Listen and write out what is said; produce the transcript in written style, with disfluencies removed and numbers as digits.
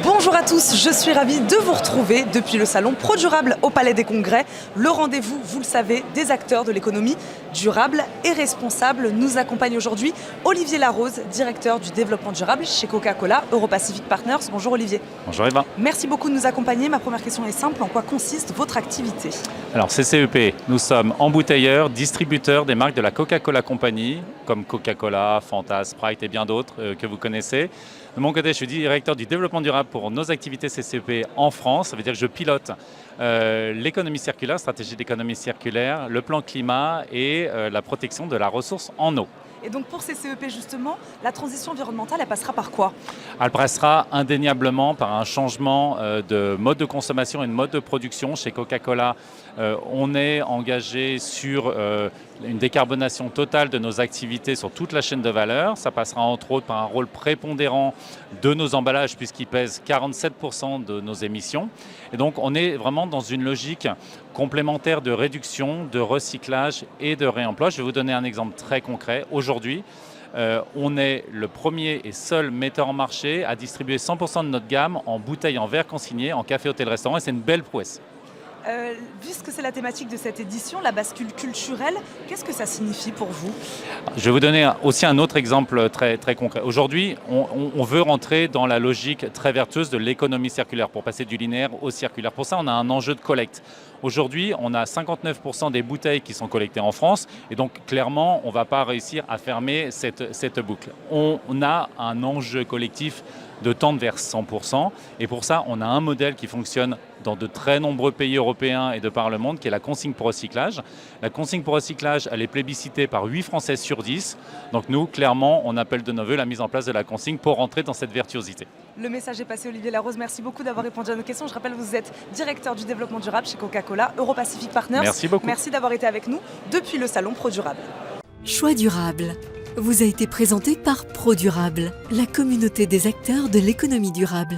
Bonjour à tous, je suis ravie de vous retrouver depuis le salon ProDurable au Palais des Congrès. Le rendez-vous, vous le savez, des acteurs de l'économie durable et responsable. Nous accompagne aujourd'hui Olivier Larose, directeur du développement durable chez Coca-Cola Europacific Partners. Bonjour Olivier. Bonjour Eva. Merci beaucoup de nous accompagner. Ma première question est simple, en quoi consiste votre activité? Alors CCEP, nous sommes embouteilleurs, distributeurs des marques de la Coca-Cola Company, comme Coca-Cola, Fanta, Sprite et bien d'autres que vous connaissez. De mon côté, je suis directeur du développement durable pour nos activités CCEP en France. Ça veut dire que je pilote l'économie circulaire, stratégie d'économie circulaire, le plan climat et la protection de la ressource en eau. Et donc pour CCEP justement, la transition environnementale, elle passera par quoi? Elle passera indéniablement par un changement de mode de consommation et de mode de production. Chez Coca-Cola, on est engagé sur une décarbonation totale de nos activités sur toute la chaîne de valeur. Ça passera entre autres par un rôle prépondérant de nos emballages puisqu'ils pèsent 47% de nos émissions. Et donc on est vraiment dans une logique complémentaire de réduction, de recyclage et de réemploi. Je vais vous donner un exemple très concret. Aujourd'hui, on est le premier et seul metteur en marché à distribuer 100% de notre gamme en bouteilles en verre consigné, en café, hôtel, restaurant, et c'est une belle prouesse. Puisque c'est la thématique de cette édition, la bascule culturelle, qu'est-ce que ça signifie pour vous? Je vais vous donner aussi un autre exemple très, très concret. Aujourd'hui, on veut rentrer dans la logique très vertueuse de l'économie circulaire pour passer du linéaire au circulaire. Pour ça, on a un enjeu de collecte. Aujourd'hui, on a 59% des bouteilles qui sont collectées en France et donc clairement, on ne va pas réussir à fermer cette boucle. On a un enjeu collectif de tendre vers 100% et pour ça, on a un modèle qui fonctionne dans de très nombreux pays européens et de par le monde, qui est la consigne pour recyclage. La consigne pour recyclage, elle est plébiscitée par 8 Français sur 10. Donc nous, clairement, on appelle de nos voeux la mise en place de la consigne pour rentrer dans cette vertuosité. Le message est passé, Olivier Larose. Merci beaucoup d'avoir répondu à nos questions. Je rappelle, vous êtes directeur du développement durable chez Coca-Cola Europacific Partners. Merci beaucoup. Merci d'avoir été avec nous depuis le salon ProDurable. Choix durable vous a été présenté par ProDurable, la communauté des acteurs de l'économie durable.